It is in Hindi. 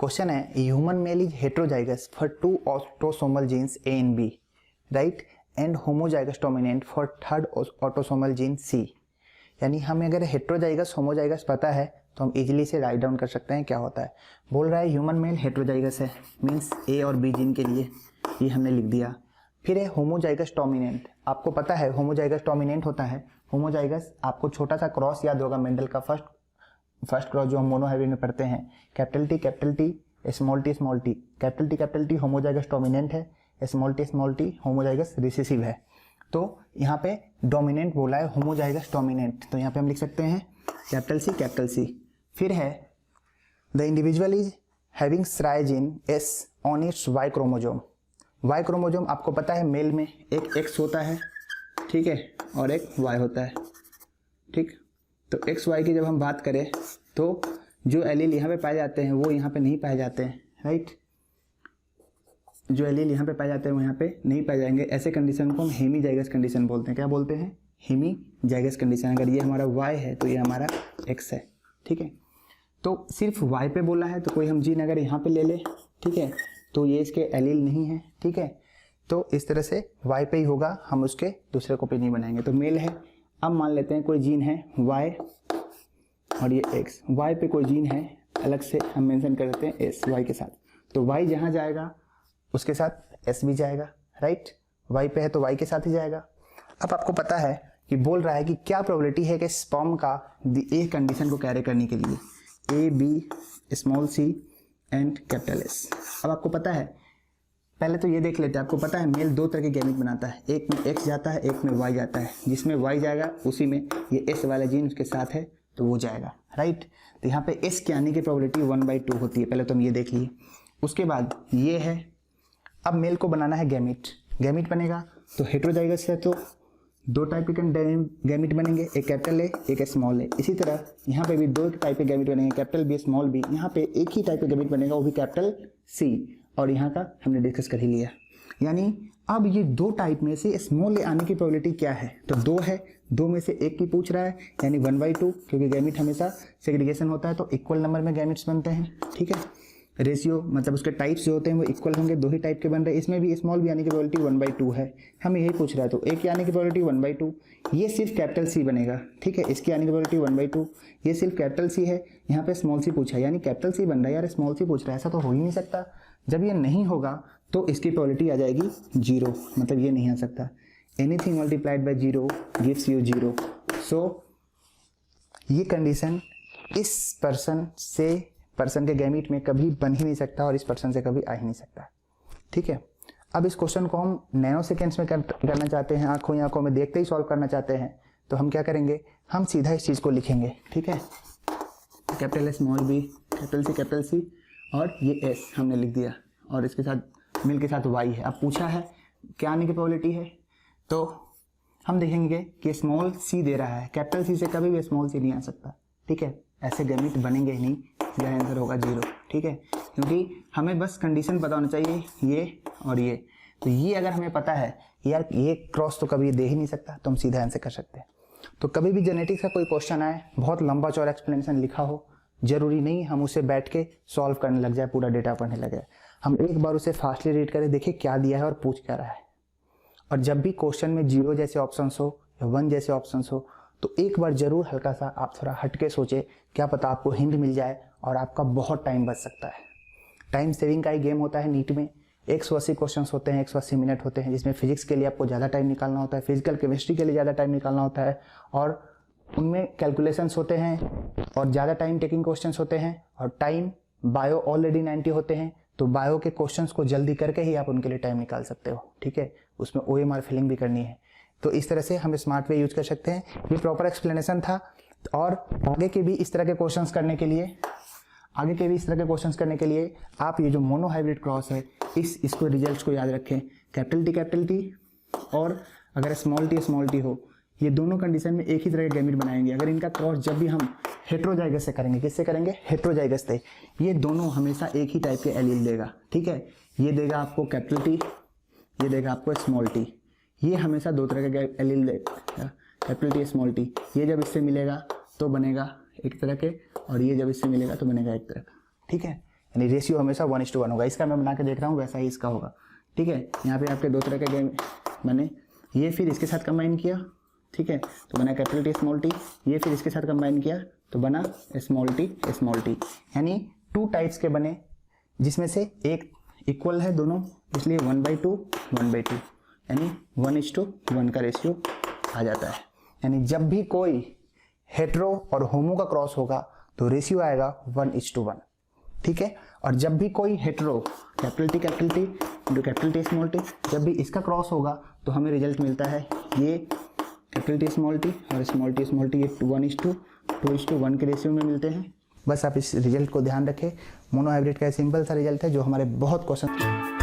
क्वेश्चन है human male is heterozygous for 2 autosomal genes A and B, right, and homozygous dominant for 3rd autosomal gene C. यानी हमें अगर हेट्रोजाइगस होमोजाइगस पता है तो हम इजीली से राइट डाउन कर सकते हैं क्या होता है। बोल रहा है ह्यूमन मेल हेट्रोजाइगस है, मीन्स ए और बी जीन के लिए, ये हमने लिख दिया। फिर है होमोजाइगस डोमिनेंट, आपको पता है होमोजाइगस डोमिनेंट होता है। होमोजाइगस आपको छोटा सा क्रॉस याद होगा, मेंडल का फर्स्ट क्रॉस जो हम मोनोहाइब्रिड में पढ़ते हैं, capital T small T, capital T homozygous dominant है, स्मॉल टी होमोजाइगस रिसेसिव है। तो यहाँ पे डोमिनेंट बोला है होमोजाइगस डोमिनेंट, तो यहाँ पे हम लिख सकते हैं कैपिटल सी। फिर है the individual is having SRY gene S on its Y chromosome. Y chromosome आपको पता है मेल में एक एक्स होता है, ठीक है, और एक वाई होता है, ठीक। तो एक्स वाई की जब हम बात करें तो जो एलील यहाँ पे पाए जाते हैं वो यहाँ पे नहीं पाए जाते हैं, राइट। जो एलील यहाँ पे पाए जाते हैं वो यहाँ पे नहीं पाए जाएंगे। ऐसे कंडीशन को हम हेमीजाइगस कंडीशन बोलते हैं। क्या बोलते हैं? Hemizygous condition. अगर ये हमारा वाई है तो ये हमारा एक्स है, ठीक है। तो सिर्फ वाई पे बोला है तो कोई हम जीन अगर यहाँ पे ले ले, ठीक है, तो ये इसके एलील नहीं है, ठीक है। तो इस तरह से वाई पे ही होगा, हम उसके दूसरे कॉपी नहीं बनाएंगे। तो मेल है। अब मान लेते हैं कोई जीन है वाई और ये एक्स, वाई पे कोई जीन है अलग से हम मेंशन कर देते हैं एस वाई के साथ, तो वाई जहाँ जाएगा उसके साथ एस भी जाएगा, राइट। वाई पे है तो वाई के साथ ही जाएगा। अब आपको पता है कि बोल रहा है कि क्या प्रोबेबिलिटी है कि स्पर्म का ए कंडीशन को कैरी करने के लिए, A B small C and capital S. अब आपको पता है, पहले तो ये देख लेते हैं, आपको पता है मेल 2 तरह के गैमेट बनाता है, एक में एक्स जाता है, एक में वाई जाता है। जिसमें वाई जाएगा उसी में ये एस वाला जीन उसके साथ है तो वो जाएगा, राइट। तो यहाँ पे एस के आने की प्रोबेबिलिटी 1/2 होती है। पहले तो हम ये देख लिए। उसके बाद ये है, अब मेल को बनाना है गैमेट बनेगा तो हेट्रोजाइगस है तो 2 टाइप के गैमेट बनेंगे, एक कैपिटल ए एक स्मॉल ए। इसी तरह यहाँ पे भी 2 टाइप के गैमेट बनेंगे, कैपिटल बी स्मॉल बी। यहाँ पे एक ही टाइप का गैमेट बनेगा, वो भी कैपिटल सी, और यहाँ का हमने डिस्कस कर ही लिया। यानी अब ये 2 टाइप में से स्मॉल ए आने की प्रोबेबिलिटी क्या है, तो 2 है, 2 में से एक की पूछ रहा है, यानी 1/2, क्योंकि गैमेट हमेशा सेग्रीगेशन होता है तो इक्वल नंबर में गैमेट्स बनते हैं, ठीक है। रेशियो मतलब उसके टाइप्स जो होते हैं वो इक्वल होंगे, 2 ही टाइप के बन रहे हैं। इसमें भी स्मॉल बी आने की प्रोबेबिलिटी 1/2 है, हमें यही पूछ रहा है, तो ए की आने की प्रोबेबिलिटी 1/2। ये सिर्फ कैपिटल सी बनेगा, ठीक है, इसकी आने की प्रोबेबिलिटी 1/2। ये सिर्फ कैपिटल सी है, यहाँ पे स्मॉल सी पूछा है, यानी कैपिटल सी बन रहा है यार, स्मॉल सी पूछ रहा है, ऐसा तो हो ही नहीं सकता। जब ये नहीं होगा तो इसकी प्रोबेबिलिटी आ जाएगी 0, मतलब ये नहीं आ सकता। Anything multiplied by 0 gives you 0। सो ये कंडीशन इस पर्सन के गैमेट में कभी बन ही नहीं सकता और इस पर्सन से कभी आ ही नहीं सकता, ठीक है। अब इस क्वेश्चन को हम नैनो सेकेंड्स में करना चाहते हैं, आंखों ही आंखों में देखते ही सॉल्व करना चाहते हैं, तो हम क्या करेंगे, हम सीधा इस चीज़ को लिखेंगे, ठीक है। Capital small B, capital C और ये एस हमने लिख दिया, और इसके साथ मिल के साथ वाई है। अब पूछा है क्या आने की प्रोबेबिलिटी है, तो हम देखेंगे कि स्मॉल सी दे रहा है, कैपिटल सी से कभी भी स्मॉल सी नहीं आ सकता, ठीक है। ऐसे गैमेट बनेंगे ही नहीं, यह आंसर होगा 0, ठीक है। क्योंकि हमें बस कंडीशन पता होना चाहिए, ये और ये, तो ये अगर हमें पता है यार ये क्रॉस तो कभी दे ही नहीं सकता, तो हम सीधा आंसर कर सकते हैं। तो कभी भी जेनेटिक्स का कोई क्वेश्चन आए, बहुत लंबा चौड़ा एक्सप्लेनेशन लिखा हो, जरूरी नहीं हम उसे बैठ के सॉल्व करने लग जाए, पूरा डेटा पढ़ने लगे। हम एक बार उसे फास्टली रीड करें, देखिए क्या दिया है और पूछ क्या रहा है। और जब भी क्वेश्चन में 0 जैसे ऑप्शंस हो या 1 जैसे ऑप्शंस हो तो एक बार जरूर हल्का सा आप थोड़ा हट के सोचे, क्या पता आपको हिंट मिल जाए और आपका बहुत टाइम बच सकता है। टाइम सेविंग का ही गेम होता है नीट में। 180 क्वेश्चंस होते हैं, 180 मिनट होते हैं, जिसमें फिजिक्स के लिए आपको ज़्यादा टाइम निकालना होता है, फिजिकल केमिस्ट्री के लिए ज़्यादा टाइम निकालना होता है, और उनमें कैलकुलेशंस होते हैं और ज़्यादा टाइम टेकिंग क्वेश्चंस होते हैं। और टाइम बायो ऑलरेडी 90 होते हैं, तो बायो के क्वेश्चंस को जल्दी करके ही आप उनके लिए टाइम निकाल सकते हो, ठीक है। उसमें OMR फिलिंग भी करनी है, तो इस तरह से हम स्मार्ट वे यूज कर सकते हैं। ये प्रॉपर एक्सप्लेनेशन था, और आगे के भी इस तरह के क्वेश्चंस करने के लिए आप ये जो मोनोहाइब्रिड क्रॉस है इसको रिजल्ट्स को याद रखें। कैपिटल टी और अगर स्मॉल टी हो, ये दोनों कंडीशन में एक ही तरह के गैमेट बनाएंगे। अगर इनका क्रॉस जब भी हम हेट्रोजाइगस से करेंगे, किससे करेंगे, हेट्रोजाइगस से, ये दोनों हमेशा एक ही टाइप के एलील देगा, ठीक है। ये देगा आपको कैपिटल टी, ये देगा आपको स्मॉल टी। ये हमेशा 2 तरह के एलील देगा, कैपिटल टी स्मॉल टी। ये जब इससे मिलेगा तो बनेगा एक तरह के, और ये जब इससे मिलेगा तो बनेगा एक तरह का, ठीक है। यानी रेशियो हमेशा 1:1 होगा। इसका मैं बना के देख रहा हूँ, वैसा ही इसका होगा। ठीक है, यहाँ पे आपके दो तरह के गेम बने, ये फिर इसके साथ कंबाइन किया, ठीक है, तो बना कैपिटल टी स्मॉल टी, ये फिर इसके साथ कंबाइन किया तो बना स्मॉल टी, यानी 2 टाइप्स के बने, जिसमें से एक इक्वल है दोनों, इसलिए 1/2 1/2, यानी 1:1 का रेशियो आ जाता है। यानी जब भी कोई हेट्रो और होमो का क्रॉस होगा तो रेशियो आएगा 1:1। ठीक है, और जब भी कोई hetero capital T into capital T small T, जब भी इसका क्रॉस होगा तो हमें रिजल्ट मिलता है ये कैपिटल टी स्मॉल टी और स्मॉल टी ये 1:2:1 के रेशियो में मिलते हैं। बस आप इस रिजल्ट को ध्यान रखें। मोनो हाइब्रिड का सिंपल सा रिजल्ट है जो हमारे बहुत क्वेश्चन